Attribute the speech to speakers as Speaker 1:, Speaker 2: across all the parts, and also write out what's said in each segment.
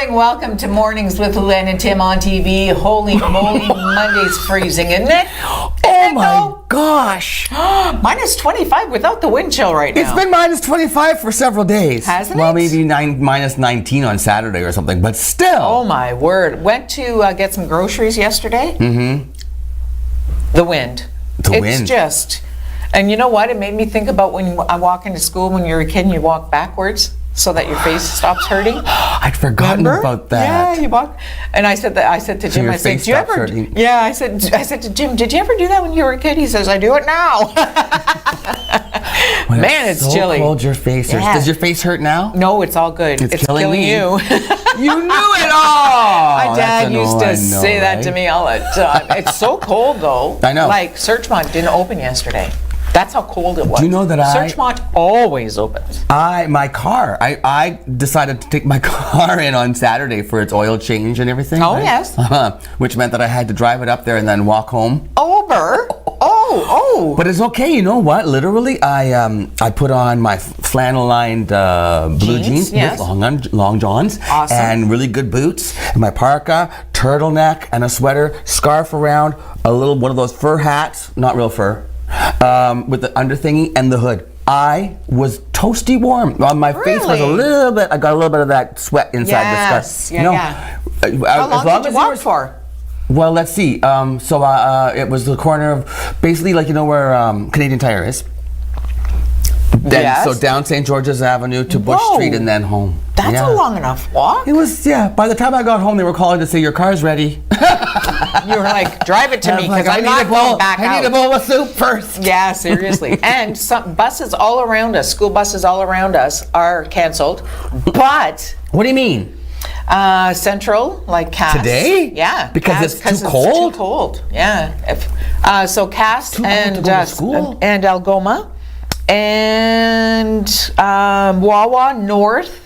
Speaker 1: morning. Welcome to Mornings with Len and Tim on TV. Holy moly, Monday's freezing, isn't it?
Speaker 2: Oh my gosh.
Speaker 1: Minus 25 without the wind chill right now.
Speaker 2: It's been minus 25 for several days.
Speaker 1: Hasn't
Speaker 2: well,
Speaker 1: it?
Speaker 2: maybe minus 19 on Saturday or something, but still.
Speaker 1: Oh my word. Went to get some groceries yesterday.
Speaker 2: Mm-hmm.
Speaker 1: The wind. It's just, and you know what? It made me think about when I walk into school when you're a kid and you walk backwards so that your face stops hurting.
Speaker 2: I'd forgotten about that.
Speaker 1: Yeah, you walk. And I said to Jim, I said, "Do you ever?"
Speaker 2: Hurting.
Speaker 1: Yeah, I said to Jim, "Did you ever do that when you were a kid?" He says, "I do it now." Man, it's
Speaker 2: so
Speaker 1: chilly.
Speaker 2: Cold your face hurts.
Speaker 1: Yeah.
Speaker 2: Does your face hurt now?
Speaker 1: No, it's all good. It's killing
Speaker 2: me.
Speaker 1: you.
Speaker 2: You knew it all.
Speaker 1: My dad used to say that to me all the time. It's so cold though.
Speaker 2: I know.
Speaker 1: Like Searchmont didn't open yesterday. That's how cold it was.
Speaker 2: Do you know that
Speaker 1: Searchmont always opens.
Speaker 2: I decided to take my car in on Saturday for its oil change and everything.
Speaker 1: Oh,
Speaker 2: right?
Speaker 1: yes.
Speaker 2: Which meant that I had to drive it up there and then walk home.
Speaker 1: Over? Oh.
Speaker 2: But it's okay. You know what? Literally, I put on my flannel-lined blue jeans
Speaker 1: yes.
Speaker 2: with long johns.
Speaker 1: Awesome.
Speaker 2: And really good boots. And my parka, turtleneck, and a sweater, scarf around, one of those fur hats, not real fur, with the under thingy and the hood. I was toasty warm. On my face was a little bit. I got a little bit of that sweat inside the scarf.
Speaker 1: Yeah. How long did you walk for?
Speaker 2: Well, let's see. It was the corner of basically like where Canadian Tire is. Then,
Speaker 1: yes.
Speaker 2: So down St. George's Avenue to Bush Street and then home.
Speaker 1: That's a long enough walk.
Speaker 2: It was, by the time I got home, they were calling to say, your car's ready.
Speaker 1: You were like, drive it to me because I'm not going back out.
Speaker 2: I need a bowl of soup first.
Speaker 1: Yeah, seriously. And some buses all around us, school buses all around us are canceled. But...
Speaker 2: What do you mean?
Speaker 1: Central, like Cass.
Speaker 2: Today?
Speaker 1: Yeah.
Speaker 2: Because it's too cold?
Speaker 1: Too cold, yeah. So Cass and Algoma and Wawa North,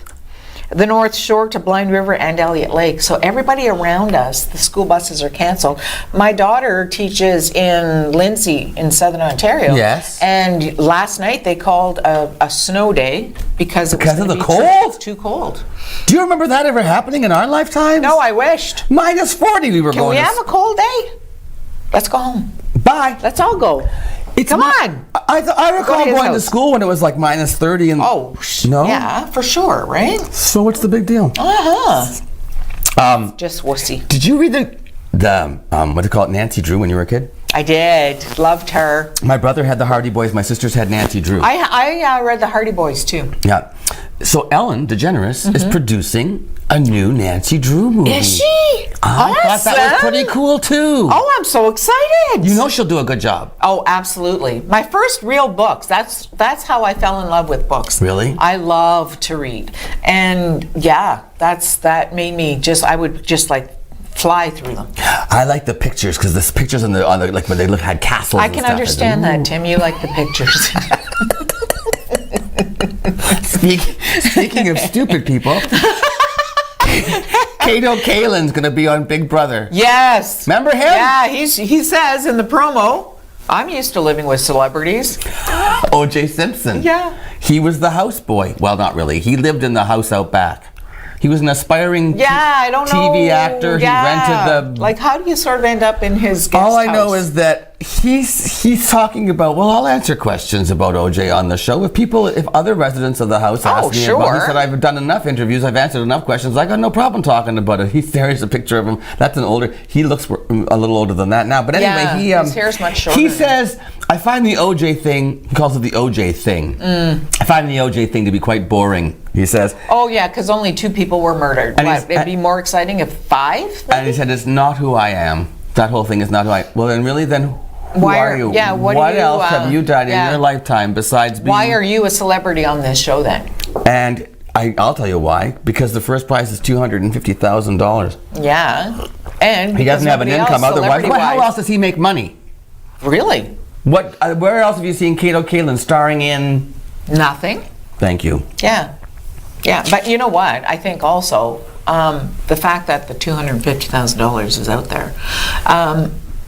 Speaker 1: the North Shore to Blind River and Elliott Lake. So everybody around us, the school buses are canceled. My daughter teaches in Lindsay in Southern Ontario.
Speaker 2: Yes.
Speaker 1: And last night they called a snow day because it was
Speaker 2: of the cold?
Speaker 1: Too cold.
Speaker 2: Do you remember that ever happening in our lifetimes?
Speaker 1: No, I wished.
Speaker 2: Minus 40 we were
Speaker 1: Can
Speaker 2: going
Speaker 1: we have a cold day? Let's go home.
Speaker 2: Bye.
Speaker 1: Let's all go. Come on.
Speaker 2: I recall going to school when it was like minus 30 and...
Speaker 1: No? Yeah, for sure, right?
Speaker 2: So what's the big deal?
Speaker 1: Just wussy.
Speaker 2: Did you read the what do you call it, Nancy Drew when you were a kid?
Speaker 1: I did. Loved her.
Speaker 2: My brother had the Hardy Boys. My sisters had Nancy Drew.
Speaker 1: I read the Hardy Boys too.
Speaker 2: Yeah. So Ellen DeGeneres is producing a new Nancy Drew movie.
Speaker 1: Is she?
Speaker 2: I thought that was pretty cool too.
Speaker 1: Oh, I'm so excited.
Speaker 2: You know she'll do a good job.
Speaker 1: Oh, absolutely. My first real books. That's how I fell in love with books.
Speaker 2: Really?
Speaker 1: I love to read. And yeah, that made me I would just like fly through them.
Speaker 2: I like the pictures because the pictures on the like when they had castles.
Speaker 1: I can understand that, Tim. You like the pictures.
Speaker 2: Speaking of stupid people, Kato Kaelin's gonna be on Big Brother.
Speaker 1: Yes.
Speaker 2: Remember him?
Speaker 1: Yeah, he says in the promo, I'm used to living with celebrities.
Speaker 2: O.J. Simpson.
Speaker 1: Yeah.
Speaker 2: He was the houseboy. Well, not really. He lived in the house out back. He was an aspiring TV actor.
Speaker 1: Yeah.
Speaker 2: He rented the...
Speaker 1: Like, how do you sort of end up in his guest
Speaker 2: All I
Speaker 1: house?
Speaker 2: know is that he's talking about, well, I'll answer questions about OJ on the show. If other residents of the house ask me about it, he said, I've done enough interviews, I've answered enough questions, I got no problem talking about it. There's a picture of him. That's an older, he looks a little older than that now. But anyway,
Speaker 1: his hair's much shorter.
Speaker 2: He says, I find the OJ thing, he calls it the OJ thing. I find the OJ thing to be quite boring. He says,
Speaker 1: oh yeah, because only 2 people were murdered. It'd be more exciting if 5? Maybe?
Speaker 2: And he said, it's not who I am. That whole thing is not who I am. Well, then really, who are you?
Speaker 1: Yeah,
Speaker 2: what else have you done in your lifetime besides being...
Speaker 1: Why are you a celebrity on this show then?
Speaker 2: And I'll tell you why. Because the first prize is $250,000.
Speaker 1: Yeah. And
Speaker 2: he doesn't have an income otherwise. How else does he make money?
Speaker 1: Really?
Speaker 2: Where else have you seen Kato Kaelin starring in?
Speaker 1: Nothing.
Speaker 2: Thank you.
Speaker 1: Yeah. Yeah, but you know what? I think also the fact that the $250,000 is out there,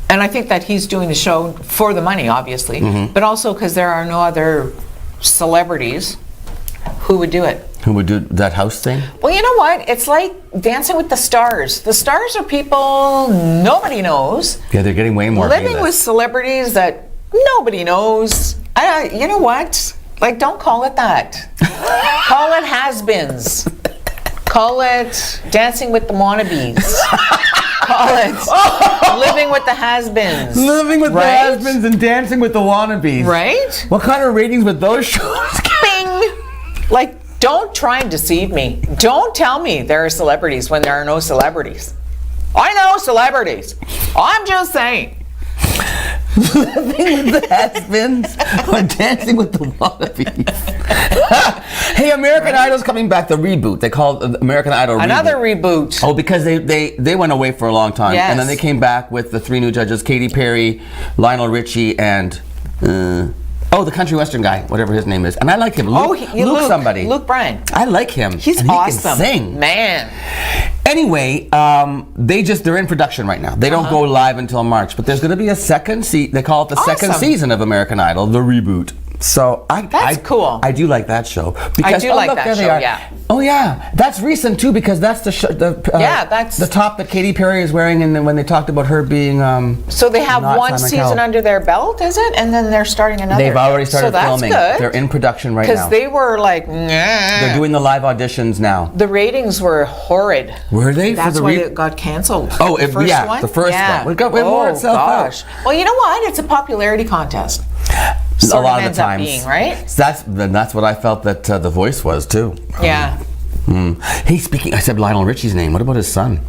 Speaker 1: and I think that he's doing the show for the money, obviously, but also because there are no other celebrities who would do it.
Speaker 2: Who would do that house thing?
Speaker 1: Well, you know what? It's like Dancing with the Stars. The stars are people nobody knows.
Speaker 2: Yeah, they're getting way more
Speaker 1: Living
Speaker 2: A-list.
Speaker 1: with celebrities that nobody knows. You know what? Like, don't call it that. Call it has-beens. Call it Dancing with the Wannabes. Call it Living with the Has-Beens.
Speaker 2: Living with the Has-Beens and Dancing with the Wannabes.
Speaker 1: Right?
Speaker 2: What kind of ratings would those shows get?
Speaker 1: Bing! Like, don't try and deceive me. Don't tell me there are celebrities when there are no celebrities. I know celebrities. I'm just saying.
Speaker 2: Living with the Has-Beens or Dancing with the Wannabes. Hey, American Idol's coming back, the reboot. They call it American Idol
Speaker 1: Another reboot.
Speaker 2: Oh, because they went away for a long time.
Speaker 1: Yes.
Speaker 2: And then they came back with the 3 new judges, Katy Perry, Lionel Richie, and the country western guy, whatever his name is. And I like him. Luke somebody.
Speaker 1: Luke Bryan.
Speaker 2: I like him.
Speaker 1: He's
Speaker 2: and he
Speaker 1: awesome.
Speaker 2: Can sing.
Speaker 1: Man.
Speaker 2: Anyway, they're in production right now. They don't go live until March, but there's going to be a second they call it the second season of American Idol, the reboot. So
Speaker 1: that's cool.
Speaker 2: I do like that show.
Speaker 1: I do like that show, yeah.
Speaker 2: Oh yeah, that's recent too because that's the show.
Speaker 1: That's
Speaker 2: the top that Katy Perry is wearing, and then when they talked about her being.
Speaker 1: So they have one season under their belt, is it? And then they're starting another.
Speaker 2: They've already started filming.
Speaker 1: Good.
Speaker 2: They're in production right now.
Speaker 1: Because they were like, nah.
Speaker 2: They're doing the live auditions now.
Speaker 1: The ratings were horrid.
Speaker 2: Were they?
Speaker 1: That's why it got canceled.
Speaker 2: Oh,
Speaker 1: the first one?
Speaker 2: The first one. It wore itself out.
Speaker 1: Well, you know what? It's a popularity contest.
Speaker 2: A lot of the times,
Speaker 1: being, right?
Speaker 2: That's what I felt that The Voice was too.
Speaker 1: Yeah.
Speaker 2: Hey, I said Lionel Richie's name. What about his son?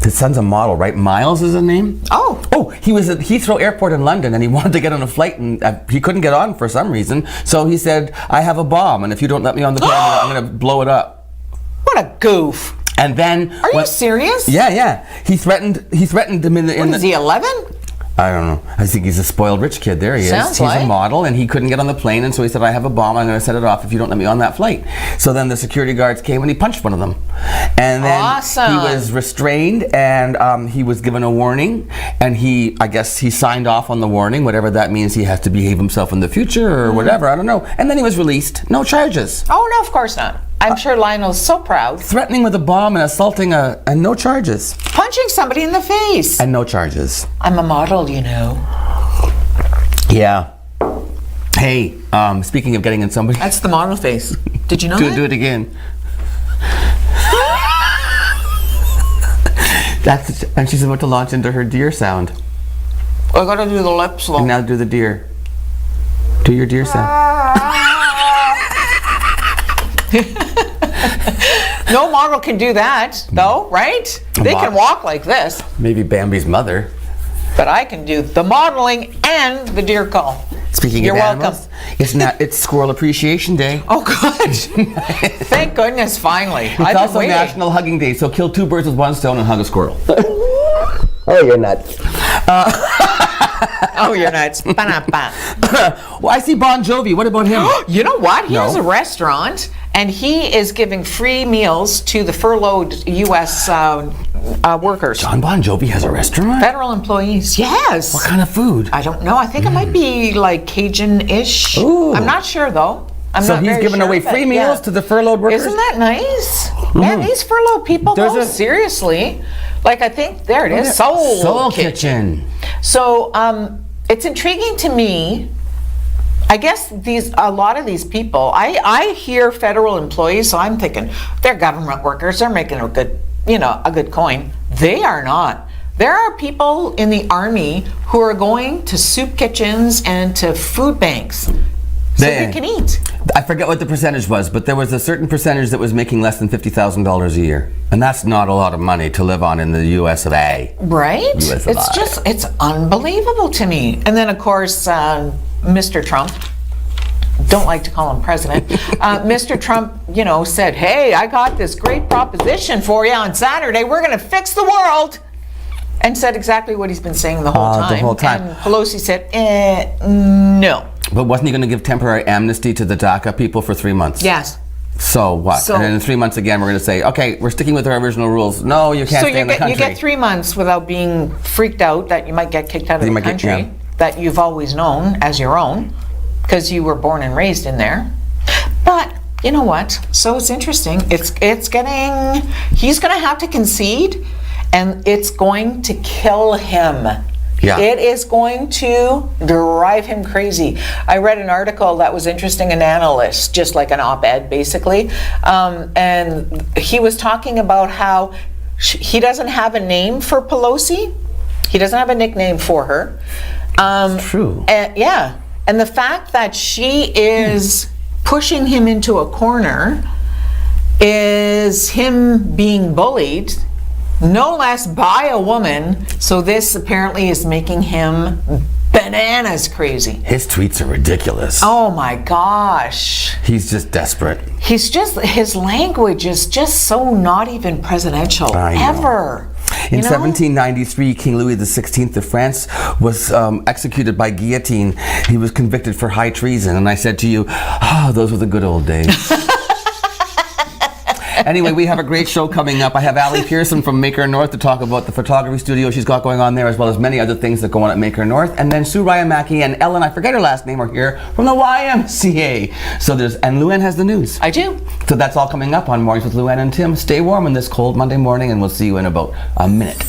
Speaker 2: His son's a model, right? Miles is his name? Oh, he was at Heathrow Airport in London, and he wanted to get on a flight, and he couldn't get on for some reason. So he said, "I have a bomb, and if you don't let me on the plane, I'm going to blow it up."
Speaker 1: What a goof!
Speaker 2: And then,
Speaker 1: are you serious?
Speaker 2: Yeah. He threatened him in the.
Speaker 1: Is he 11?
Speaker 2: I don't know. I think he's a spoiled rich kid. There he is. He's a model, and he couldn't get on the plane, and so he said, "I have a bomb. I'm going to set it off if you don't let me on that flight." So then the security guards came, and he punched one of them. And then he was restrained, and he was given a warning, and I guess he signed off on the warning, whatever that means. He has to behave himself in the future or whatever. I don't know. And then he was released. No charges.
Speaker 1: Oh, no, of course not. I'm sure Lionel's so proud.
Speaker 2: Threatening with a bomb and assaulting and no charges.
Speaker 1: Punching somebody in the face.
Speaker 2: And no charges.
Speaker 1: I'm a model, you know.
Speaker 2: Yeah. Hey, speaking of getting in somebody.
Speaker 1: That's the model face. Did you know that?
Speaker 2: Do it again. And she's about to launch into her deer sound.
Speaker 1: I gotta do the lips slow.
Speaker 2: And now do the deer. Do your deer sound.
Speaker 1: No model can do that, though, right? They can walk like this.
Speaker 2: Maybe Bambi's mother.
Speaker 1: But I can do the modeling and the deer call.
Speaker 2: Speaking of animals, it's Squirrel Appreciation Day.
Speaker 1: Oh, good. Thank goodness, finally.
Speaker 2: It's also National Hugging Day, so kill 2 birds with 1 stone and hug a squirrel. Oh, you're nuts.
Speaker 1: Oh, you're nuts.
Speaker 2: Well, I see Bon Jovi. What about him?
Speaker 1: You know what? He has a restaurant, and he is giving free meals to the furloughed U.S. Workers.
Speaker 2: John Bon Jovi has a restaurant?
Speaker 1: Federal employees, yes.
Speaker 2: What kind of food?
Speaker 1: I don't know. I think it might be like Cajun-ish.
Speaker 2: Ooh.
Speaker 1: I'm not sure, though.
Speaker 2: So he's giving away free meals to the furloughed workers?
Speaker 1: Isn't that nice? Man, these furloughed people, seriously. Like, I think, there it is, Soul Kitchen. So, it's intriguing to me. I guess a lot of these people, I hear federal employees, so I'm thinking they're government workers, they're making a good coin. They are not. There are people in the Army who are going to soup kitchens and to food banks so they can eat.
Speaker 2: I forget what the percentage was, but there was a certain percentage that was making less than $50,000 a year. And that's not a lot of money to live on in the US of A.
Speaker 1: Right? It's unbelievable to me. And then, of course, Mr. Trump, don't like to call him president, Mr. Trump, said, "Hey, I got this great proposition for you on Saturday. We're going to fix the world." And said exactly what he's been saying the whole time. And Pelosi said, no.
Speaker 2: But wasn't he going to give temporary amnesty to the DACA people for 3 months?
Speaker 1: Yes.
Speaker 2: So what? And then in 3 months again, we're going to say, okay, we're sticking with our original rules. No, you can't stay in the country.
Speaker 1: So you get 3 months without being freaked out that you might get kicked out of the country that you've always known as your own, because you were born and raised in there. But You know what? So it's interesting. He's going to have to concede, and it's going to kill him.
Speaker 2: Yeah.
Speaker 1: It is going to drive him crazy. I read an article that was interesting, an analyst, just like an op-ed basically, and he was talking about how he doesn't have a name for Pelosi. He doesn't have a nickname for her.
Speaker 2: True.
Speaker 1: And the fact that she is pushing him into a corner is him being bullied, no less by a woman. So this apparently is making him bananas crazy.
Speaker 2: His tweets are ridiculous.
Speaker 1: Oh my gosh.
Speaker 2: He's just desperate.
Speaker 1: His language is just so not even presidential ever.
Speaker 2: In 1793, King Louis XVI of France was executed by guillotine. He was convicted for high treason. And I said to you, those were the good old days. Anyway, we have a great show coming up. I have Allie Pearson from Maker North to talk about the photography studio she's got going on there, as well as many other things that go on at Maker North. And then Sue Ryamaki and Ellen, I forget her last name, are here from the YMCA. And Luann has the news.
Speaker 1: I do.
Speaker 2: So that's all coming up on Mornings with Luann and Tim. Stay warm on this cold Monday morning, and we'll see you in about a minute.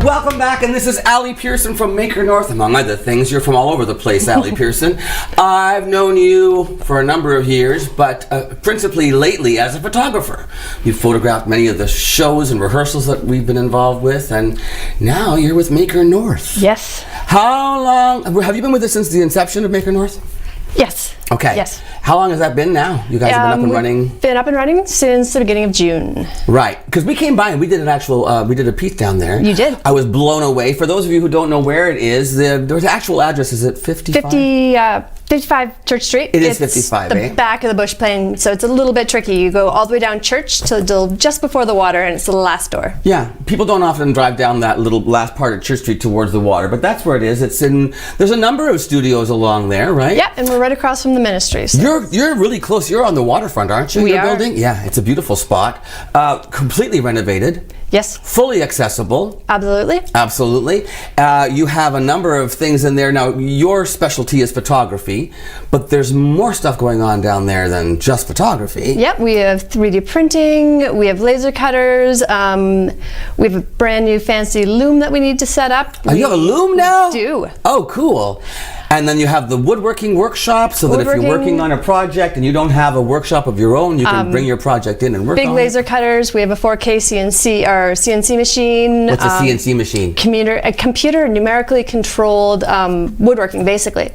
Speaker 2: Welcome back, and this is Allie Pearson from Maker North, among other things. You're from all over the place, Allie Pearson. I've known you for a number of years, but principally lately as a photographer. You've photographed many of the shows and rehearsals that we've been involved with, and now you're with Maker North.
Speaker 3: Yes.
Speaker 2: How long, have you been with us since the inception of Maker North?
Speaker 3: Yes.
Speaker 2: Okay.
Speaker 3: Yes.
Speaker 2: How long has that been now? You guys have been up and running?
Speaker 3: Been up and running since the beginning of June.
Speaker 2: Right, because we came by and we did an actual, we did a piece down there.
Speaker 3: You did.
Speaker 2: I was blown away. For those of you who don't know where it is, there's actual address. Is it 55?
Speaker 3: 55 Church Street.
Speaker 2: It is 55,
Speaker 3: the back of the Bush Plain, so it's a little bit tricky. You go all the way down Church till just before the water, and it's the last door.
Speaker 2: Yeah, people don't often drive down that little last part of Church Street towards the water, but that's where it is. There's a number of studios along there, right?
Speaker 3: Yeah, and we're right across from the ministry. So.
Speaker 2: You're really close. You're on the waterfront, aren't you?
Speaker 3: We
Speaker 2: Your
Speaker 3: are.
Speaker 2: building? Yeah, it's a beautiful spot. Completely renovated.
Speaker 3: Yes.
Speaker 2: Fully accessible.
Speaker 3: Absolutely.
Speaker 2: Absolutely. You have a number of things in there. Now, your specialty is photography, but there's more stuff going on down there than just photography.
Speaker 3: Yep, we have 3D printing, we have laser cutters, we have a brand new fancy loom that we need to set up.
Speaker 2: Oh, you have a loom now?
Speaker 3: Do.
Speaker 2: Oh, cool. And then you have the woodworking workshop, so that if you're working on a project and you don't have a workshop of your own, you can bring your project in and work on it.
Speaker 3: Big laser cutters. We have a 4K CNC machine.
Speaker 2: What's a CNC machine?
Speaker 3: A computer numerically controlled woodworking, basically.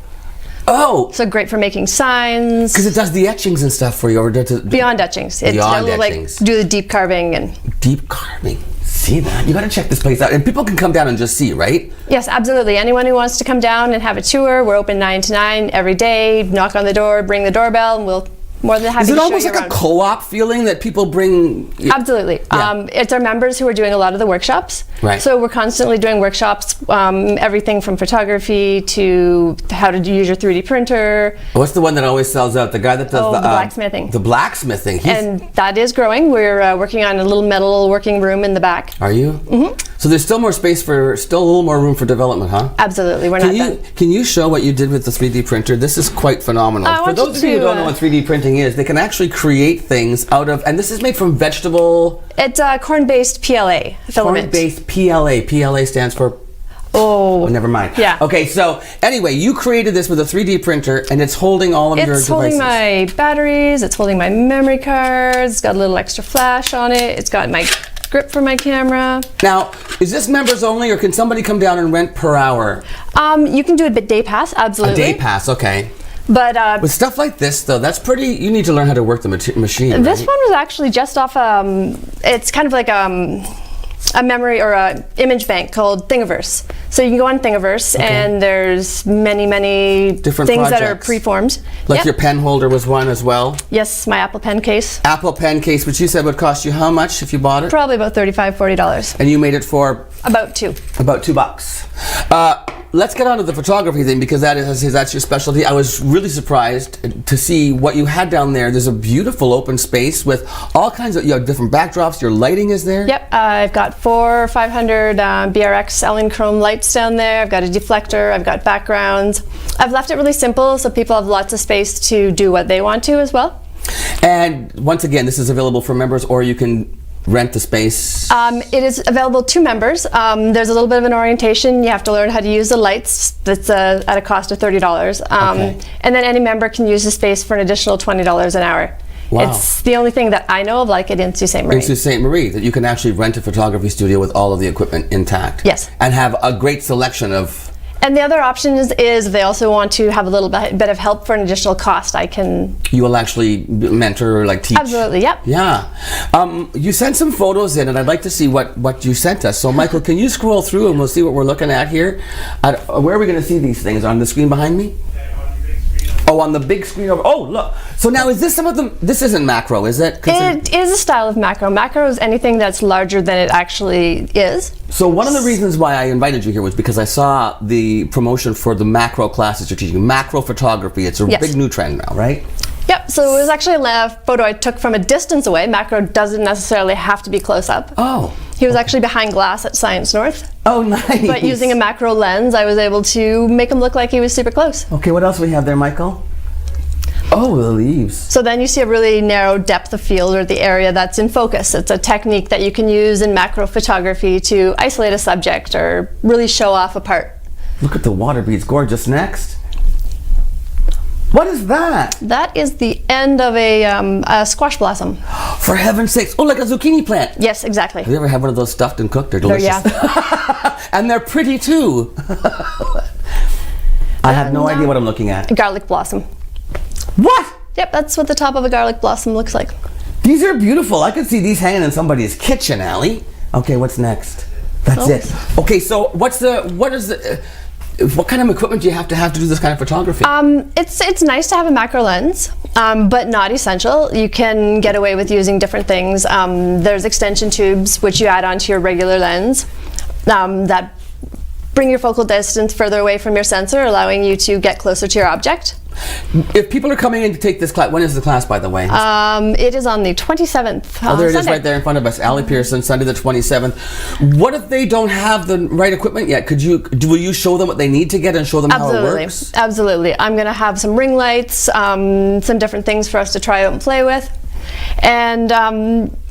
Speaker 2: Oh!
Speaker 3: So great for making signs.
Speaker 2: Because it does the etchings and stuff for you, or does it?
Speaker 3: Beyond etchings.
Speaker 2: Beyond
Speaker 3: It'll
Speaker 2: etchings.
Speaker 3: do the deep carving and.
Speaker 2: Deep carving. See that? You got to check this place out, and people can come down and just see, right?
Speaker 3: Yes, absolutely. Anyone who wants to come down and have a tour, we're open 9 to 9 every day. Knock on the door, bring the doorbell, and we'll more than happy to show you around.
Speaker 2: Is it almost like a co-op feeling that people bring?
Speaker 3: Absolutely.
Speaker 2: Yeah.
Speaker 3: It's our members who are doing a lot of the workshops.
Speaker 2: Right.
Speaker 3: So we're constantly doing workshops, everything from photography to how to use your 3D printer.
Speaker 2: What's the one that always sells out? The guy that does
Speaker 3: the blacksmithing.
Speaker 2: The blacksmithing.
Speaker 3: And that is growing. We're working on a little metal working room in the back.
Speaker 2: Are you? Mm-hmm. So there's still more space still a little more room for development, huh?
Speaker 3: Absolutely. We're not done.
Speaker 2: Can you show what you did with the 3D printer? This is quite phenomenal. For those of you who don't know what 3D printing is, they can actually create things out of, and this is made from vegetable.
Speaker 3: It's corn-based PLA filament.
Speaker 2: Corn-based PLA. PLA stands for.
Speaker 3: Oh,
Speaker 2: never mind.
Speaker 3: Yeah.
Speaker 2: Okay, so anyway, you created this with a 3D printer, and it's holding all of your devices.
Speaker 3: It's holding my batteries. It's holding my memory cards. It's got a little extra flash on it. It's got my grip for my camera.
Speaker 2: Now, is this members only, or can somebody come down and rent per hour?
Speaker 3: You can do a day pass, absolutely.
Speaker 2: A day pass, okay.
Speaker 3: But
Speaker 2: with stuff like this, though, that's pretty. You need to learn how to work the machine.
Speaker 3: This
Speaker 2: right?
Speaker 3: one was actually just off. It's kind of like a memory or a image bank called Thingiverse. So you can go on Thingiverse, and there's many
Speaker 2: Different
Speaker 3: things that are
Speaker 2: projects.
Speaker 3: preformed.
Speaker 2: Like
Speaker 3: Yep.
Speaker 2: your pen holder was one as well.
Speaker 3: Yes, my Apple Pen case.
Speaker 2: Apple pen case, which you said would cost you how much if you bought it?
Speaker 3: Probably about $35, $40.
Speaker 2: And you made it for
Speaker 3: About $2.
Speaker 2: about $2. Let's get on to the photography thing, because that's your specialty. I was really surprised to see what you had down there. There's a beautiful open space with all kinds of, you have different backdrops. Your lighting is there.
Speaker 3: Yep, I've got 4 500 BRX Ellen Chrome lights down there. I've got a deflector, I've got backgrounds. I've left it really simple so people have lots of space to do what they want to as well.
Speaker 2: And once again, this is available for members, or you can rent the space.
Speaker 3: It is available to members. There's a little bit of an orientation. You have to learn how to use the lights. That's at a cost of $30.
Speaker 2: Okay.
Speaker 3: And then any member can use the space for an additional $20 an hour.
Speaker 2: Wow.
Speaker 3: It's the only thing that I know of like it in Sault Ste. Marie.
Speaker 2: In Sault Ste. Marie, that you can actually rent a photography studio with all of the equipment intact.
Speaker 3: Yes.
Speaker 2: And have a great selection of.
Speaker 3: And the other option is they also want to have a little bit of help for an additional cost. I can...
Speaker 2: You will actually mentor or like teach.
Speaker 3: Absolutely, yep.
Speaker 2: Yeah. You sent some photos in, and I'd like to see what you sent us. So, Michael, can you scroll through and we'll see what we're looking at here? Where are we going to see these things? On the screen behind me? Oh, on the big screen over. Oh, look. So now, is this some of them? This isn't macro, is it?
Speaker 3: It is a style of macro. Macro is anything that's larger than it actually is.
Speaker 2: So one of the reasons why I invited you here was because I saw the promotion for the macro classes you're teaching. Macro photography. It's a
Speaker 3: Yes.
Speaker 2: big new trend now, right?
Speaker 3: Yep, so it was actually a photo I took from a distance away. Macro doesn't necessarily have to be close up.
Speaker 2: Oh.
Speaker 3: He was actually behind glass at Science North.
Speaker 2: Oh, nice.
Speaker 3: But using a macro lens, I was able to make him look like he was super close.
Speaker 2: Okay, what else we have there, Michael? Oh, the leaves.
Speaker 3: So then you see a really narrow depth of field, or the area that's in focus. It's a technique that you can use in macro photography to isolate a subject or really show off a part.
Speaker 2: Look at the water beads. Gorgeous. Next. What is that?
Speaker 3: That is the end of a squash blossom.
Speaker 2: For heaven's sakes. Oh, like a zucchini plant.
Speaker 3: Yes, exactly.
Speaker 2: Have you ever had one of those stuffed and cooked? They're delicious.
Speaker 3: Yeah.
Speaker 2: And they're pretty too. I have no idea what I'm looking at.
Speaker 3: Garlic blossom.
Speaker 2: What?
Speaker 3: Yep, that's what the top of a garlic blossom looks like.
Speaker 2: These are beautiful. I could see these hanging in somebody's kitchen, Allie. Okay, what's next? That's it. Okay, so what kind of equipment do you have to do this kind of photography?
Speaker 3: It's nice to have a macro lens, but not essential. You can get away with using different things. There's extension tubes which you add onto your regular lens that bring your focal distance further away from your sensor, allowing you to get closer to your object.
Speaker 2: If people are coming in to take this class, when is the class, by the way?
Speaker 3: It is on the 27th.
Speaker 2: Oh, there it is
Speaker 3: Sunday.
Speaker 2: right there in front of us. Allie Pearson, Sunday the 27th. What if they don't have the right equipment yet? Will you show them what they need to get and show them how it works?
Speaker 3: Absolutely. I'm going to have some ring lights, some different things for us to try out and play with. And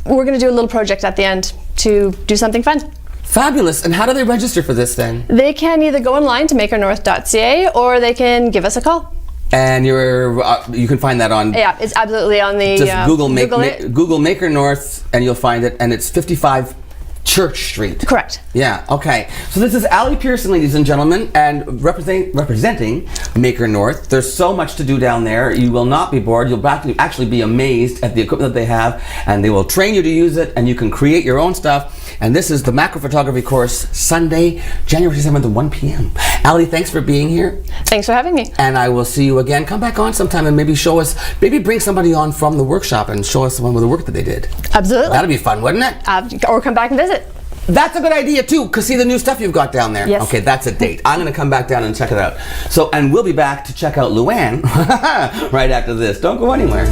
Speaker 3: we're going to do a little project at the end to do something fun.
Speaker 2: Fabulous. And how do they register for this then?
Speaker 3: They can either go online to makernorth.ca or they can give us a call.
Speaker 2: And you can find that on...
Speaker 3: Yeah, it's absolutely on the...
Speaker 2: Just
Speaker 3: Google
Speaker 2: Google Maker North and you'll find it, and it's 55 Church Street.
Speaker 3: Correct.
Speaker 2: Yeah, okay. So this is Allie Pearson, ladies and gentlemen, and representing Maker North. There's so much to do down there. You will not be bored. You'll actually be amazed at the equipment that they have, and they will train you to use it, and you can create your own stuff. And this is the macro photography course, Sunday, January 7th at 1 p.m. Allie, thanks for being here.
Speaker 3: Thanks for having me.
Speaker 2: And I will see you again. Come back on sometime and maybe show us, maybe bring somebody on from the workshop and show us some of the work that they did.
Speaker 3: Absolutely.
Speaker 2: That'd be fun, wouldn't it?
Speaker 3: Or come back and visit.
Speaker 2: That's a good idea too, because see the new stuff you've got down there.
Speaker 3: Yes.
Speaker 2: Okay, that's a date. I'm going to come back down and check it out. So, and we'll be back to check out Luann right after this. Don't go anywhere.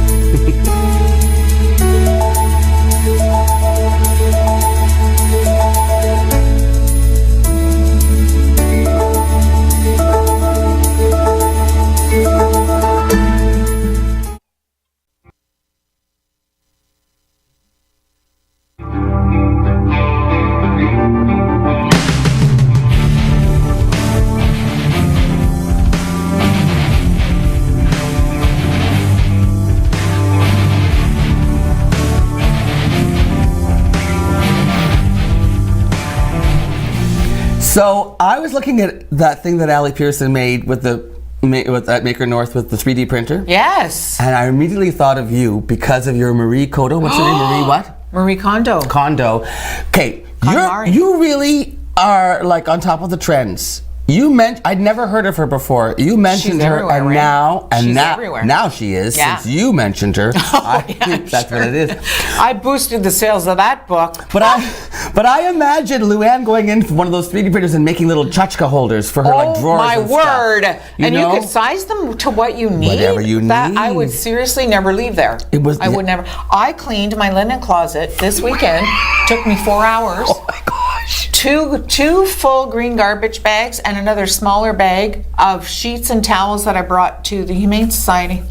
Speaker 2: So I was looking at that thing that Allie Pearson made with at Maker North with the 3D printer.
Speaker 1: Yes.
Speaker 2: And I immediately thought of you because of your Marie Koto. What's her name? Marie what?
Speaker 1: Marie Kondo.
Speaker 2: Kondo. Okay,
Speaker 1: KonMari.
Speaker 2: you really are like on top of the trends. I'd never heard of her before. You mentioned
Speaker 1: She's
Speaker 2: her,
Speaker 1: everywhere,
Speaker 2: and
Speaker 1: right? She's
Speaker 2: now,
Speaker 1: everywhere.
Speaker 2: now she is.
Speaker 1: Yeah.
Speaker 2: Since you mentioned her, I
Speaker 1: yeah,
Speaker 2: think that's
Speaker 1: sure.
Speaker 2: what it is.
Speaker 1: I boosted the sales of that book.
Speaker 2: But I imagine Luann going into one of those 3D printers and making little tchotchke holders for her like drawers.
Speaker 1: My
Speaker 2: and stuff.
Speaker 1: word!
Speaker 2: You
Speaker 1: You could size them to what you need.
Speaker 2: Whatever you
Speaker 1: That I would
Speaker 2: need.
Speaker 1: seriously never leave there. I would never. I cleaned my linen closet this weekend. Took me 4 hours.
Speaker 2: Oh my gosh.
Speaker 1: Two full green garbage bags and another smaller bag of sheets and towels that I brought to the Humane Society.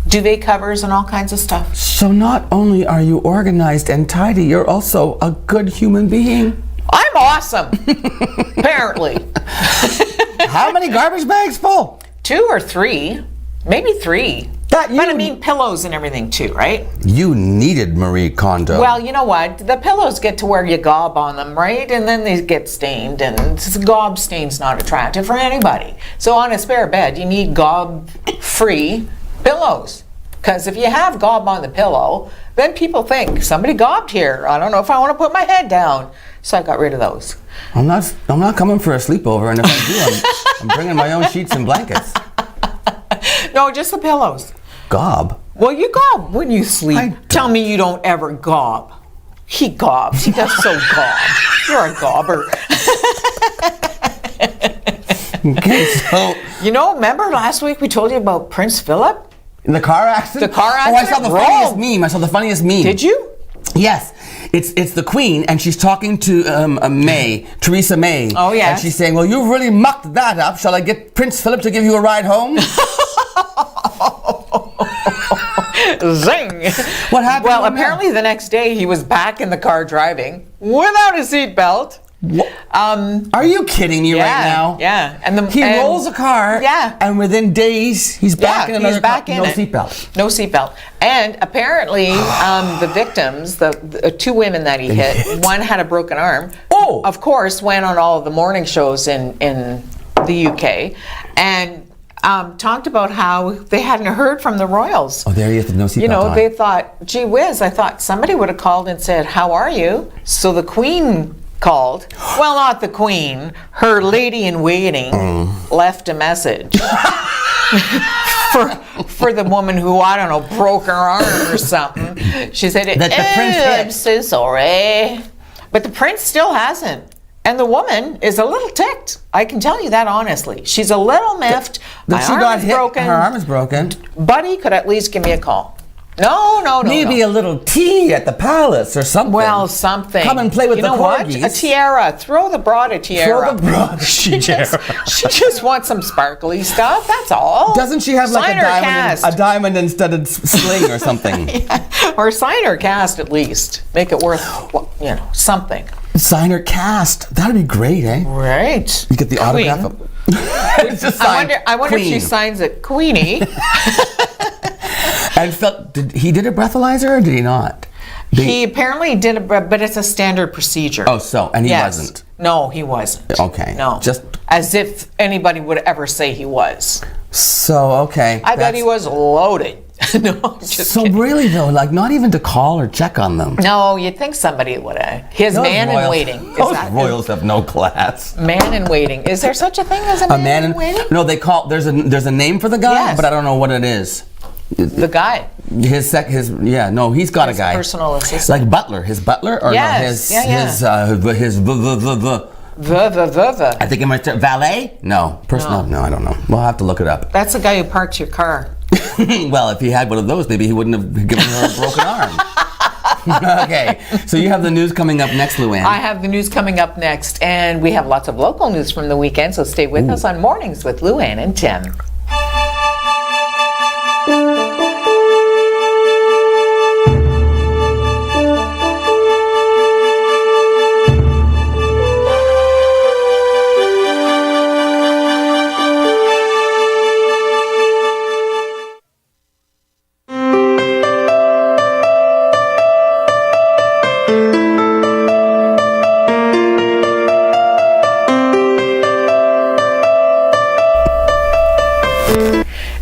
Speaker 1: Duvet covers and all kinds of stuff.
Speaker 2: So not only are you organized and tidy, you're also a good human being.
Speaker 1: I'm awesome. Apparently.
Speaker 2: How many garbage bags full?
Speaker 1: 2 or 3, maybe 3.
Speaker 2: That
Speaker 1: But I mean pillows and everything too, right?
Speaker 2: You needed Marie Kondo.
Speaker 1: Well, you know what? The pillows get to where you gob on them, right? And then they get stained, and gob stain's not attractive for anybody. So on a spare bed, you need gob-free pillows. Because if you have gob on the pillow, then people think, somebody gobbed here. I don't know if I want to put my head down. So I got rid of those.
Speaker 2: I'm not coming for a sleepover, and if I do, I'm bringing my own sheets and blankets.
Speaker 1: No, just the pillows.
Speaker 2: Gob.
Speaker 1: Well, you gob when you sleep. Tell me you don't ever gob. He gobs. He does so gob. You're a gobber.
Speaker 2: Okay, so
Speaker 1: You know, remember last week we told you about Prince Philip?
Speaker 2: in the car accident.
Speaker 1: The car
Speaker 2: Oh, I saw
Speaker 1: accident?
Speaker 2: the
Speaker 1: Wrong.
Speaker 2: funniest meme. I saw the funniest meme.
Speaker 1: Did you?
Speaker 2: Yes. It's the Queen, and she's talking to Theresa May.
Speaker 1: Oh, yes.
Speaker 2: And she's saying, well, you've really mucked that up. Shall I get Prince Philip to give you a ride home?
Speaker 1: Zing!
Speaker 2: What happened?
Speaker 1: Well,
Speaker 2: to him now?
Speaker 1: apparently the next day he was back in the car driving without a seatbelt.
Speaker 2: Are you kidding me right now?
Speaker 1: Yeah.
Speaker 2: He rolls a car.
Speaker 1: Yeah.
Speaker 2: And within days, he's back in another
Speaker 1: he's back
Speaker 2: car.
Speaker 1: in
Speaker 2: No
Speaker 1: it.
Speaker 2: seatbelt.
Speaker 1: No seatbelt. And apparently, the victims, the 2 women that he hit, one had a broken arm.
Speaker 2: Oh!
Speaker 1: Of course, went on all of the morning shows in the UK, and talked about how they hadn't heard from the royals.
Speaker 2: Oh, there he is with no seatbelt
Speaker 1: You know,
Speaker 2: on.
Speaker 1: they thought, gee whiz, I thought somebody would have called and said, how are you? So the Queen called. Well, not the Queen. Her lady in waiting left a message for the woman who, I don't know, broke her arm or something. She said,
Speaker 2: That the prince hit.
Speaker 1: I'm so sorry. But the prince still hasn't. And the woman is a little ticked. I can tell you that honestly. She's a little miffed. My
Speaker 2: She
Speaker 1: arm
Speaker 2: got
Speaker 1: is
Speaker 2: hit.
Speaker 1: broken.
Speaker 2: Her arm is broken.
Speaker 1: Buddy could at least give me a call. No.
Speaker 2: Maybe a little tea at the palace or something.
Speaker 1: Well, something.
Speaker 2: Come and play with
Speaker 1: you
Speaker 2: the
Speaker 1: know what?
Speaker 2: corgis.
Speaker 1: A tiara. Throw the broad a tiara.
Speaker 2: Throw the broad a
Speaker 1: She just wants some sparkly stuff. That's all.
Speaker 2: Doesn't she have like
Speaker 1: Sign
Speaker 2: a
Speaker 1: her
Speaker 2: diamond,
Speaker 1: cast.
Speaker 2: a diamond instead sling or something?
Speaker 1: Or sign her cast at least. Make it worth, something.
Speaker 2: Sign her cast. That'd be great, eh?
Speaker 1: Right.
Speaker 2: You get the autograph. It's just signed
Speaker 1: I wonder if she
Speaker 2: Queen.
Speaker 1: signs it Queenie.
Speaker 2: And did he did a breathalyzer or did he not?
Speaker 1: He apparently did, but it's a standard procedure.
Speaker 2: Oh, so, and he wasn't.
Speaker 1: No, he wasn't.
Speaker 2: Okay.
Speaker 1: No.
Speaker 2: Just
Speaker 1: as if anybody would ever say he was.
Speaker 2: so okay.
Speaker 1: I bet he was loaded. No, I'm just
Speaker 2: So
Speaker 1: kidding.
Speaker 2: really though, like not even to call or check on them.
Speaker 1: No, you'd think somebody would have. His
Speaker 2: Those
Speaker 1: man in
Speaker 2: royals-
Speaker 1: waiting.
Speaker 2: Those royals have no class.
Speaker 1: Man in waiting. Is there such a thing as a man, in waiting?
Speaker 2: No, they call there's a name for the guy,
Speaker 1: Yes.
Speaker 2: but I don't know what it is.
Speaker 1: The guy.
Speaker 2: He's got a guy.
Speaker 1: Personal assistant.
Speaker 2: Like butler, his butler or
Speaker 1: Yes,
Speaker 2: no, his
Speaker 1: The.
Speaker 2: I think it might valet? No. Personal? No, I don't know. We'll have to look it up.
Speaker 1: That's the guy who parked your car.
Speaker 2: Well, if he had one of those, maybe he wouldn't have given her a broken arm. Okay, so you have the news coming up next, Luann.
Speaker 1: I have the news coming up next, and we have lots of local news from the weekend, so stay with us on Mornings with Luann and Tim.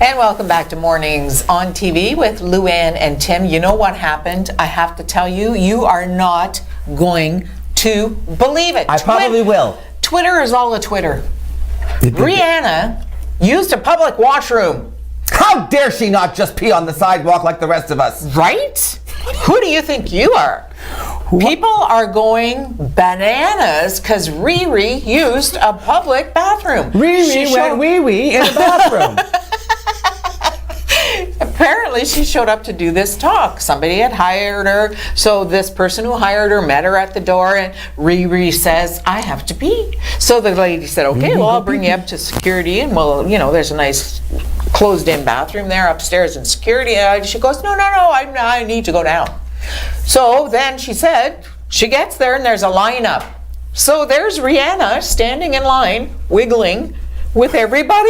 Speaker 1: And welcome back to Mornings on TV with Luann and Tim. You know what happened? I have to tell you, you are not going to believe it.
Speaker 2: I probably will.
Speaker 1: Twitter is all a Twitter. Rihanna used a public washroom.
Speaker 2: How dare she not just pee on the sidewalk like the rest of us?
Speaker 1: Right? Who do you think you are? People are going bananas because Riri used a public bathroom.
Speaker 2: Riri went wee-wee in the bathroom.
Speaker 1: Apparently she showed up to do this talk. Somebody had hired her. So this person who hired her met her at the door, and Riri says, I have to pee. So the lady said, okay, well, I'll bring you up to security, and well, you know, there's a nice closed-in bathroom there upstairs, and security. She goes, no, I need to go down. So then she said, she gets there and there's a lineup. So there's Rihanna standing in line, wiggling with everybody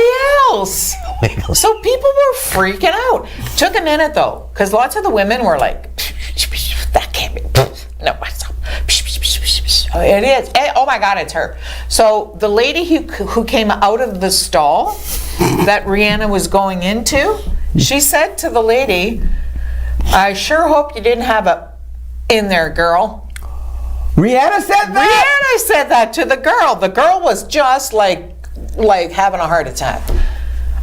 Speaker 1: else. So people were freaking out. Took a minute though, because lots of the women were like, that can't be, no, it is, oh my God, it's her. So the lady who came out of the stall that Rihanna was going into, she said to the lady, I sure hope you didn't have a in there, girl.
Speaker 2: Rihanna said that?
Speaker 1: Rihanna said that to the girl. The girl was just like having a heart attack.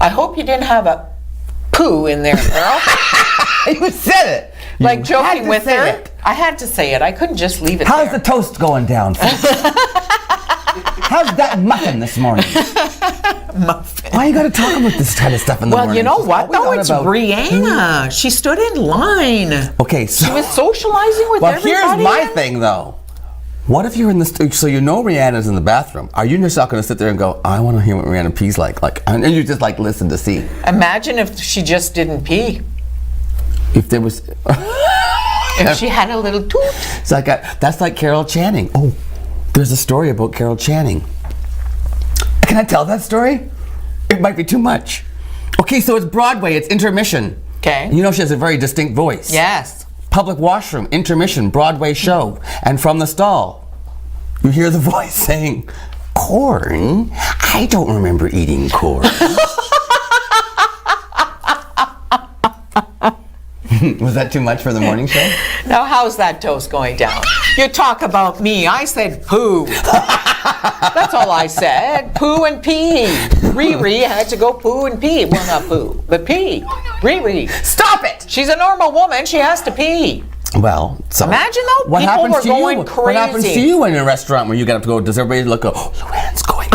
Speaker 1: I hope you didn't have a poo in there, girl.
Speaker 2: You said it.
Speaker 1: Like
Speaker 2: You
Speaker 1: joking
Speaker 2: had to
Speaker 1: with
Speaker 2: say
Speaker 1: her.
Speaker 2: it.
Speaker 1: I had to say it. I couldn't just leave it
Speaker 2: How's
Speaker 1: there.
Speaker 2: the toast going down, folks? How's that muffin this morning?
Speaker 1: Muffin.
Speaker 2: Why you gotta talk about this kind of stuff in the morning?
Speaker 1: Well, you know
Speaker 2: Just
Speaker 1: what
Speaker 2: always
Speaker 1: though?
Speaker 2: on
Speaker 1: It's
Speaker 2: about-
Speaker 1: Rihanna. She stood in line.
Speaker 2: Okay, so
Speaker 1: She was socializing with
Speaker 2: well,
Speaker 1: everybody.
Speaker 2: here's my
Speaker 1: and-
Speaker 2: thing though. What if you're in the so you know Rihanna's in the bathroom? Are you just not going to sit there and go, I want to hear what Rihanna pees like, and you just like listen to see?
Speaker 1: Imagine if she just didn't pee.
Speaker 2: If there was,
Speaker 1: If she had a little toot.
Speaker 2: it's like that's like Carol Channing. Oh, there's a story about Carol Channing. Can I tell that story? It might be too much. Okay, so it's Broadway. It's intermission.
Speaker 1: Okay.
Speaker 2: You know she has a very distinct voice.
Speaker 1: Yes.
Speaker 2: Public washroom, intermission, Broadway show. And from the stall, you hear the voice saying, corn? I don't remember eating corn. Was that too much for the morning show?
Speaker 1: Now, how's that toast going down? You talk about me. I said poo. That's all I said. Poo and pee. Riri had to go poo and pee. Well, not poo, but pee. Riri.
Speaker 2: Stop it!
Speaker 1: She's a normal woman. She has to pee.
Speaker 2: Well, so
Speaker 1: Imagine though,
Speaker 2: what
Speaker 1: people
Speaker 2: happens
Speaker 1: were
Speaker 2: to
Speaker 1: going
Speaker 2: you?
Speaker 1: crazy.
Speaker 2: What happens to you in a restaurant where you get up to go? Does everybody look? Oh, Luann's going.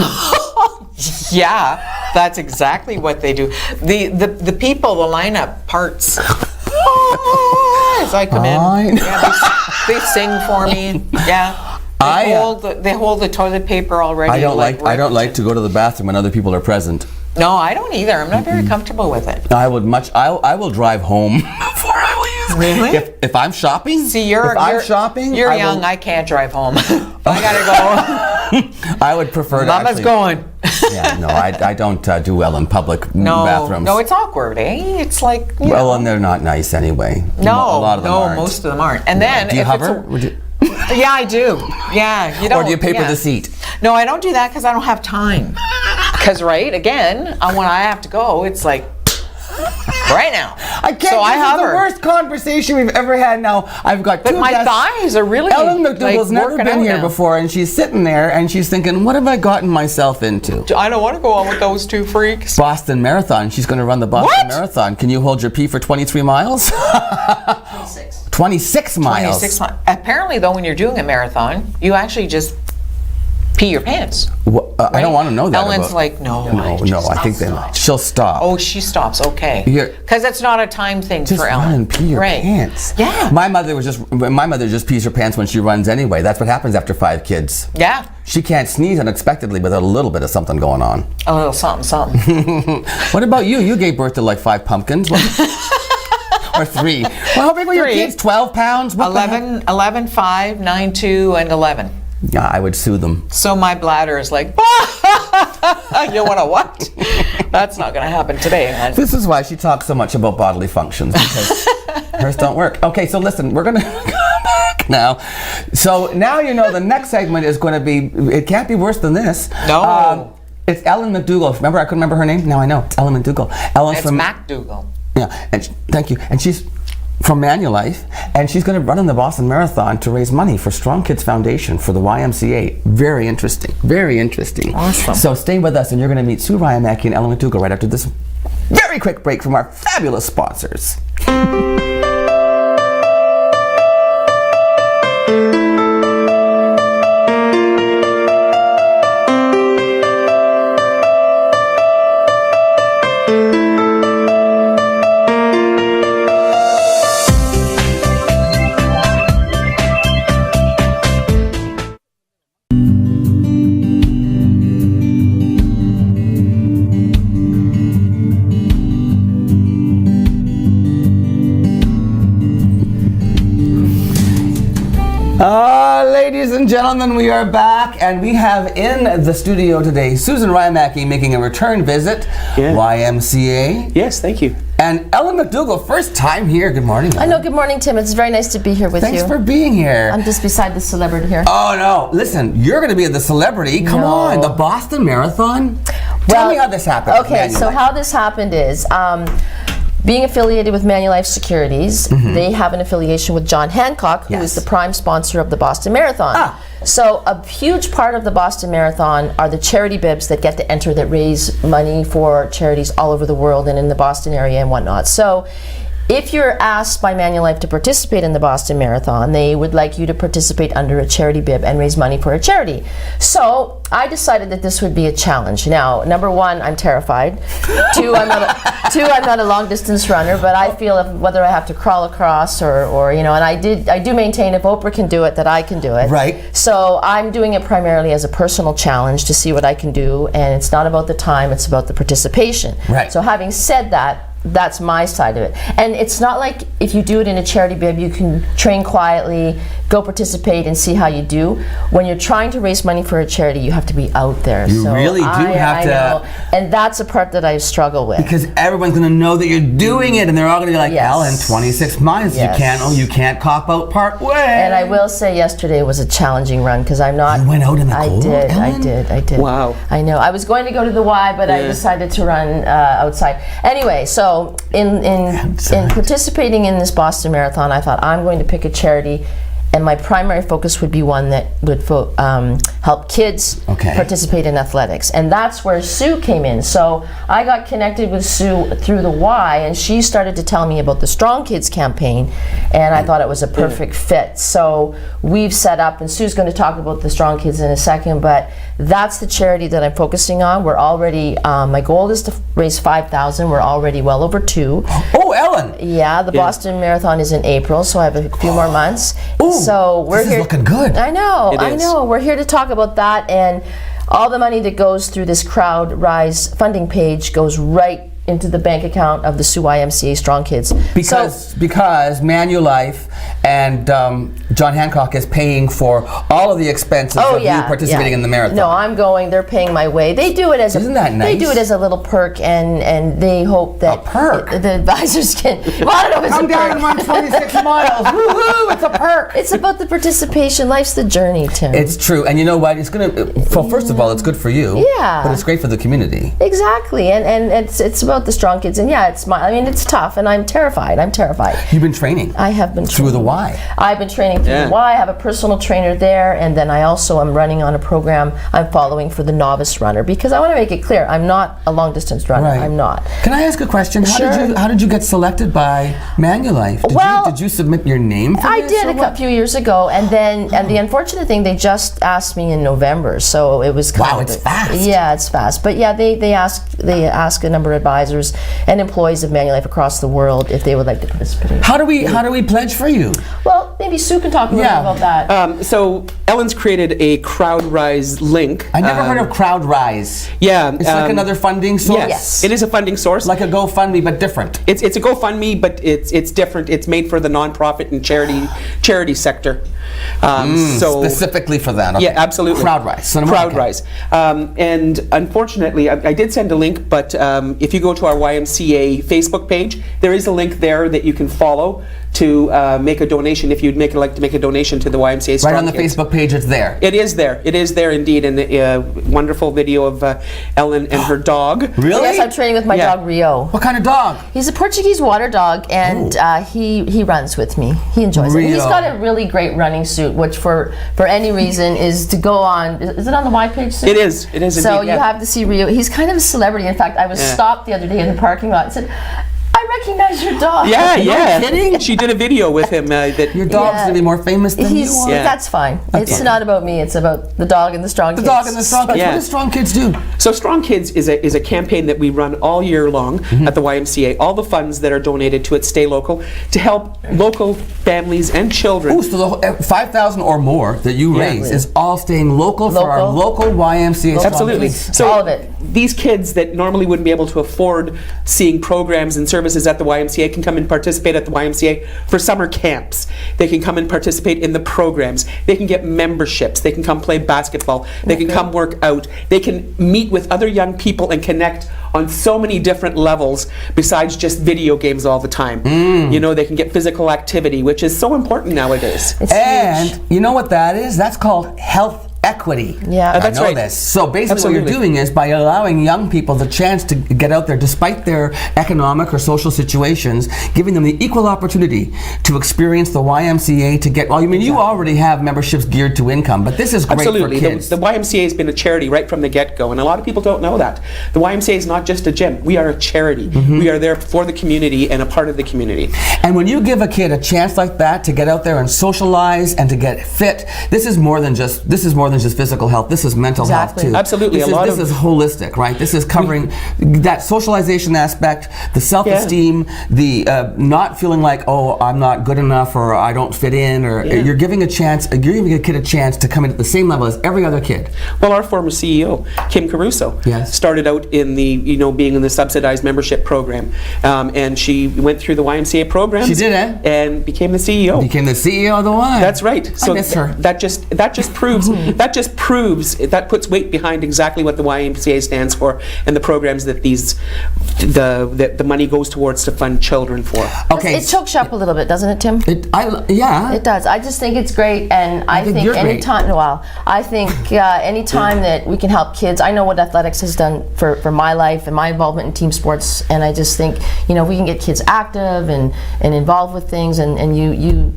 Speaker 1: Yeah, that's exactly what they do. The people, the lineup parts. As I come in, yeah, they sing for me. Yeah, they hold the toilet paper already.
Speaker 2: I don't
Speaker 1: ripped.
Speaker 2: like to go to the bathroom when other people are present.
Speaker 1: No, I don't either. I'm not very comfortable with it.
Speaker 2: I will drive home before I will use it.
Speaker 1: Really?
Speaker 2: If I'm shopping,
Speaker 1: See,
Speaker 2: I'm shopping,
Speaker 1: You're
Speaker 2: I
Speaker 1: young.
Speaker 2: will-
Speaker 1: I can't drive home. I gotta
Speaker 2: I would prefer
Speaker 1: go.
Speaker 2: to
Speaker 1: Mama's
Speaker 2: actually,
Speaker 1: going.
Speaker 2: Yeah, no, I don't do well in public
Speaker 1: No,
Speaker 2: bathrooms.
Speaker 1: no, it's awkward, eh? It's like you
Speaker 2: well,
Speaker 1: know.
Speaker 2: and they're not nice anyway.
Speaker 1: No,
Speaker 2: a lot of them aren't.
Speaker 1: most of them aren't. And then
Speaker 2: Do you
Speaker 1: if
Speaker 2: hover?
Speaker 1: yeah, I do. Yeah, you don't.
Speaker 2: Or do you paper
Speaker 1: yeah.
Speaker 2: the seat?
Speaker 1: No, I don't do that because I don't have time. Because when I have to go, it's like right now.
Speaker 2: I can't.
Speaker 1: So I
Speaker 2: this is the
Speaker 1: hover.
Speaker 2: worst conversation we've ever had. Now I've got two
Speaker 1: But my
Speaker 2: guests.
Speaker 1: thighs are really
Speaker 2: Ellen McDougall's never
Speaker 1: working
Speaker 2: been
Speaker 1: out
Speaker 2: here
Speaker 1: now.
Speaker 2: before, and she's sitting there and she's thinking, "What have I gotten myself into?"
Speaker 1: I don't want to go on with those two freaks.
Speaker 2: Boston Marathon. She's going to run the Boston
Speaker 1: What?
Speaker 2: Marathon. Can you hold your pee for 23 miles? 26 miles.
Speaker 1: 26 months. Apparently, though, when you're doing a marathon, you actually just pee your pants.
Speaker 2: I don't want to know that.
Speaker 1: Ellen's
Speaker 2: about-
Speaker 1: like, no.
Speaker 2: No, I think that she'll stop.
Speaker 1: Oh, she stops. Okay.
Speaker 2: You're-
Speaker 1: Because it's not a time thing
Speaker 2: Just
Speaker 1: for
Speaker 2: run
Speaker 1: Ellen.
Speaker 2: and pee your
Speaker 1: right.
Speaker 2: pants.
Speaker 1: Yeah.
Speaker 2: My mother just pees her pants when she runs anyway. That's what happens after 5 kids.
Speaker 1: Yeah.
Speaker 2: She can't sneeze unexpectedly without a little bit of something going on.
Speaker 1: A little something, something.
Speaker 2: What about you? You gave birth to like 5 pumpkins. Or 3. Well, how big were your
Speaker 1: 3.
Speaker 2: kids? 12 pounds? What the heck?
Speaker 1: 11, 5, 9, 2, and 11.
Speaker 2: Yeah, I would sue them.
Speaker 1: So my bladder is like, you want to what? That's not going to happen today, hon.
Speaker 2: This is why she talks so much about bodily functions, because hers don't work. Okay, so listen, we're going to come back now. So now you know the next segment is going to be, it can't be worse than this.
Speaker 1: No.
Speaker 2: It's Ellen McDougall. Remember, I couldn't remember her name. Now I know. It's Ellen McDougall. Ellen's
Speaker 1: It's
Speaker 2: from
Speaker 1: MacDougall.
Speaker 2: Yeah, and thank you. And she's from Manulife, and she's going to run in the Boston Marathon to raise money for Strong Kids Foundation for the YMCA. Very interesting. Very interesting.
Speaker 1: Awesome.
Speaker 2: So stay with us, and you're going to meet Sue Ryamaki and Ellen McDougall right after this very quick break from our fabulous sponsors. Ladies and gentlemen, we are back, and we have in the studio today Susan Ryamaki making a return visit, YMCA.
Speaker 4: Yes, thank you.
Speaker 2: And Ellen McDougall, first time here. Good morning, Ellen.
Speaker 5: I know. Good morning, Tim. It's very nice to be here with you.
Speaker 2: Thanks for being here.
Speaker 5: I'm just beside the celebrity here.
Speaker 2: Oh no! Listen, you're going to be the celebrity. Come on, the Boston Marathon. Tell me how this happened.
Speaker 5: Okay, so how this happened is, being affiliated with Manulife Securities, they have an affiliation with John Hancock, who is the prime sponsor of the Boston Marathon. So a huge part of the Boston Marathon are the charity bibs that get to enter that raise money for charities all over the world and in the Boston area and whatnot. So if you're asked by Manulife to participate in the Boston Marathon, they would like you to participate under a charity bib and raise money for a charity. So I decided that this would be a challenge. Now, number one, I'm terrified. Two, I'm not a long distance runner, but I feel whether I have to crawl across or and I do maintain if Oprah can do it, that I can do it.
Speaker 2: Right.
Speaker 5: So I'm doing it primarily as a personal challenge to see what I can do, and it's not about the time, it's about the participation.
Speaker 2: Right.
Speaker 5: So having said that, that's my side of it. And it's not like if you do it in a charity bib, you can train quietly, go participate and see how you do. When you're trying to raise money for a charity, you have to be out there.
Speaker 2: You really do have to.
Speaker 5: Know. And that's a part that I struggle with.
Speaker 2: Because everyone's going to know that you're doing it, and they're all going to be like, Ellen, 26 miles, you can't cop out part way.
Speaker 5: And I will say yesterday was a challenging run because I'm not.
Speaker 2: You went out in the cold,
Speaker 5: I did.
Speaker 4: Wow.
Speaker 5: I know. I was going to go to the Y, but I decided to run outside. Anyway, so in participating in this Boston Marathon, I thought I'm going to pick a charity, and my primary focus would be one that would help kids participate in athletics. And that's where Sue came in. So I got connected with Sue through the Y, and she started to tell me about the Strong Kids campaign, and I thought it was a perfect fit. So we've set up, and Sue's going to talk about the Strong Kids in a second, but that's the charity that I'm focusing on. We're already, my goal is to raise $5,000. We're already well over $2,000.
Speaker 2: Oh, Ellen!
Speaker 5: Yeah, the Boston Marathon is in April, so I have a few more months.
Speaker 2: Ooh,
Speaker 5: so we're
Speaker 2: this
Speaker 5: here.
Speaker 2: is looking good.
Speaker 5: I know. We're here to talk about that, and all the money that goes through this Crowd Rise funding page goes right into the bank account of the Sue YMCA Strong Kids.
Speaker 2: Because Manulife and John Hancock is paying for all of the expenses of you participating in the marathon.
Speaker 5: No, I'm going. They're paying my way. They do it as
Speaker 2: Isn't that nice?
Speaker 5: They do it as a little perk, and they hope that
Speaker 2: a perk.
Speaker 5: The advisors can. Well, I don't know if it's
Speaker 2: I'm
Speaker 5: a
Speaker 2: down
Speaker 5: perk.
Speaker 2: and run 26 miles. Woohoo! It's a perk.
Speaker 5: It's about the participation. Life's the journey, Tim.
Speaker 2: It's true, and you know what? It's gonna. Well, first of all, it's good for you.
Speaker 5: Yeah.
Speaker 2: But it's great for the community.
Speaker 5: Exactly, and it's about the Strong Kids, and it's tough, and I'm terrified.
Speaker 2: You've been training.
Speaker 5: I have been
Speaker 2: through the Y.
Speaker 5: I've been training through the Y. I have a personal trainer there, and then I also am running on a program I'm following for the novice runner, because I want to make it clear I'm not a long distance runner.
Speaker 2: Right.
Speaker 5: I'm not.
Speaker 2: Can I ask a question? How did you get selected by Manulife? Did you submit your name for
Speaker 5: I
Speaker 2: this?
Speaker 5: did a few years ago, and then and the unfortunate thing, they just asked me in November, so it was kind of
Speaker 2: it's fast.
Speaker 5: Yeah, it's fast. But yeah, they ask a number of advisors and employees of Manulife across the world if they would like to participate.
Speaker 2: How do we pledge for you?
Speaker 5: Well, maybe Sue can talk a little bit about that.
Speaker 4: So Ellen's created a Crowd Rise link.
Speaker 2: I never heard of Crowd Rise.
Speaker 4: Yeah.
Speaker 2: It's like another funding source?
Speaker 4: Yes. It is a funding source.
Speaker 2: Like a GoFundMe, but different.
Speaker 4: It's a GoFundMe, but it's different. It's made for the nonprofit and charity sector. So
Speaker 2: specifically for that. Okay.
Speaker 4: Yeah, absolutely.
Speaker 2: Crowd Rise.
Speaker 4: Crowd Rise. And unfortunately, I did send a link, but if you go to our YMCA Facebook page, there is a link there that you can follow to make a donation if you'd like to make a donation to the YMCA.
Speaker 2: Right on the Facebook page, it's there.
Speaker 4: It is there. It is there indeed, and a wonderful video of Ellen and her dog.
Speaker 2: Really?
Speaker 5: Yes, I'm training with my dog Rio.
Speaker 2: What kind of dog?
Speaker 5: He's a Portuguese water dog, and he runs with me. He enjoys it.
Speaker 2: Rio.
Speaker 5: He's got a really great running suit, which for any reason is to go on. Is it on the Y page soon?
Speaker 4: It is. It is
Speaker 5: So
Speaker 4: indeed.
Speaker 5: you have to see Rio. He's kind of a celebrity. In fact, I was stopped the other day in the parking lot and said, "I recognize your dog."
Speaker 4: Yeah,
Speaker 2: Are you
Speaker 4: yeah.
Speaker 2: kidding?
Speaker 4: She did a video with him that
Speaker 2: Your dog's gonna be more famous than you are.
Speaker 5: That's fine. It's not about me. It's about the dog and the strong
Speaker 2: The
Speaker 5: kids.
Speaker 2: dog and the strong kids.
Speaker 4: Yeah.
Speaker 2: What do strong kids do?
Speaker 4: So Strong Kids is a campaign that we run all year long at the YMCA. All the funds that are donated to it stay local to help local families and children.
Speaker 2: Ooh, so the 5,000 or more that you raise is all staying local for our local YMCA. strong
Speaker 4: Absolutely.
Speaker 2: kids.
Speaker 4: So
Speaker 5: All of it.
Speaker 4: These kids that normally wouldn't be able to afford seeing programs and services at the YMCA can come and participate at the YMCA for summer camps. They can come and participate in the programs. They can get memberships. They can come play basketball. They can come work out. They can meet with other young people and connect on so many different levels besides just video games all the time. You know, they can get physical activity, which is so important nowadays.
Speaker 5: It's
Speaker 2: And
Speaker 5: huge.
Speaker 2: you know what that is? That's called health equity.
Speaker 5: Yeah.
Speaker 2: I
Speaker 4: That's
Speaker 2: know
Speaker 4: right.
Speaker 2: this. So basically
Speaker 4: Absolutely.
Speaker 2: what you're doing is by allowing young people the chance to get out there despite their economic or social situations, giving them the equal opportunity to experience the YMCA to get, well, I mean, you already have memberships geared to income, but this is great
Speaker 4: Absolutely.
Speaker 2: for kids.
Speaker 4: The YMCA has been a charity right from the get-go, and a lot of people don't know that. The YMCA is not just a gym. We are a charity. We are there for the community and a part of the community.
Speaker 2: And when you give a kid a chance like that to get out there and socialize and to get fit, this is more than just physical health. This is mental
Speaker 5: Exactly.
Speaker 2: health too.
Speaker 4: Absolutely.
Speaker 2: This is holistic, right? This is covering that socialization aspect, the self-esteem, the not feeling like, oh, I'm not good enough or I don't fit in, or you're giving a kid a chance to come in at the same level as every other kid.
Speaker 4: Well, our former CEO, Kim Caruso, started out in the, being in the subsidized membership program, and she went through the YMCA programs.
Speaker 2: She did, eh?
Speaker 4: And became the CEO.
Speaker 2: Became the CEO of the Y.
Speaker 4: That's right.
Speaker 2: I miss her.
Speaker 4: That just proves that puts weight behind exactly what the YMCA stands for and the programs that the money goes towards to fund children for.
Speaker 2: Okay.
Speaker 5: It chokes you up a little bit, doesn't it, Tim?
Speaker 2: Yeah.
Speaker 5: It does. I just think it's great, and I think
Speaker 2: you're great.
Speaker 5: anytime, anytime that we can help kids, I know what athletics has done for my life and my involvement in team sports, and I just think, we can get kids active and involved with things, and you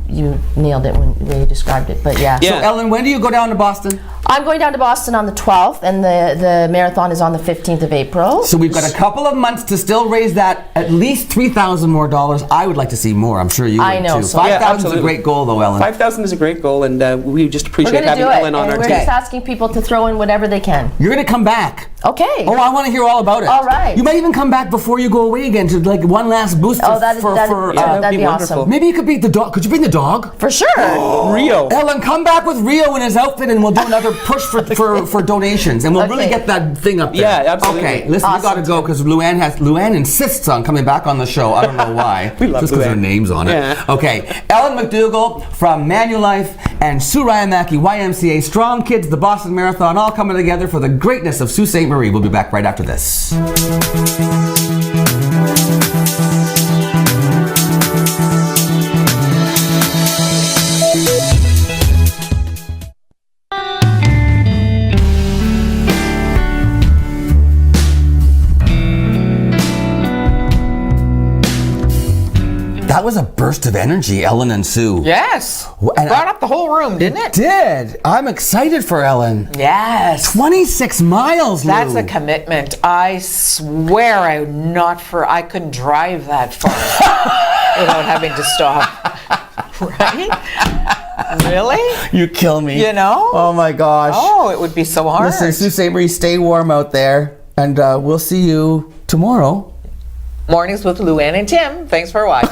Speaker 5: nailed it when you described it, but yeah.
Speaker 2: So Ellen, when do you go down to Boston?
Speaker 5: I'm going down to Boston on the 12th, and the marathon is on the 15th of April.
Speaker 2: So we've got a couple of months to still raise that at least $3,000 more dollars. I would like to see more. I'm sure you would
Speaker 5: I know,
Speaker 2: too.
Speaker 5: so-
Speaker 2: 5,000 is a great goal, though, Ellen.
Speaker 4: 5,000 is a great goal, and we just
Speaker 5: We're
Speaker 4: appreciate
Speaker 5: going to
Speaker 4: having
Speaker 5: do it,
Speaker 4: Ellen on
Speaker 5: and
Speaker 4: our
Speaker 5: we're
Speaker 4: team.
Speaker 5: just asking people to throw in whatever they can.
Speaker 2: You're going to come back.
Speaker 5: Okay.
Speaker 2: Oh, I want to hear all about it.
Speaker 5: All right.
Speaker 2: You might even come back before you go away again to like one last boost.
Speaker 5: That'd be
Speaker 4: wonderful.
Speaker 5: awesome.
Speaker 2: Maybe you could beat the dog. Could you bring the dog?
Speaker 5: For sure.
Speaker 4: Rio.
Speaker 2: Ellen, come back with Rio in his outfit, and we'll do another push for donations, and we'll really get that thing up there.
Speaker 4: Yeah, absolutely.
Speaker 2: Okay, listen, we got to go because Luann insists on coming back on the show. I don't know why.
Speaker 4: We love
Speaker 2: just because her
Speaker 4: Luann.
Speaker 2: name's on it.
Speaker 4: Yeah.
Speaker 2: Okay, Ellen McDougall from Manulife and Sue Ryamaki, YMCA, Strong Kids, the Boston Marathon, all coming together for the greatness of Sault Ste. Marie. We'll be back right after this. That was a burst of energy, Ellen and Sue.
Speaker 1: Yes.
Speaker 2: And
Speaker 1: Brought up the whole room, didn't it?
Speaker 2: Did. I'm excited for Ellen.
Speaker 1: Yes.
Speaker 2: 26 miles, Lou.
Speaker 1: That's a commitment. I swear I couldn't drive that far without having to stop. Right? Really?
Speaker 2: You kill me.
Speaker 1: You know?
Speaker 2: Oh my gosh.
Speaker 1: Oh, it would be so hard.
Speaker 2: Listen, Sault Ste. Marie, stay warm out there, and we'll see you tomorrow.
Speaker 1: Mornings with Luann and Tim. Thanks for watching.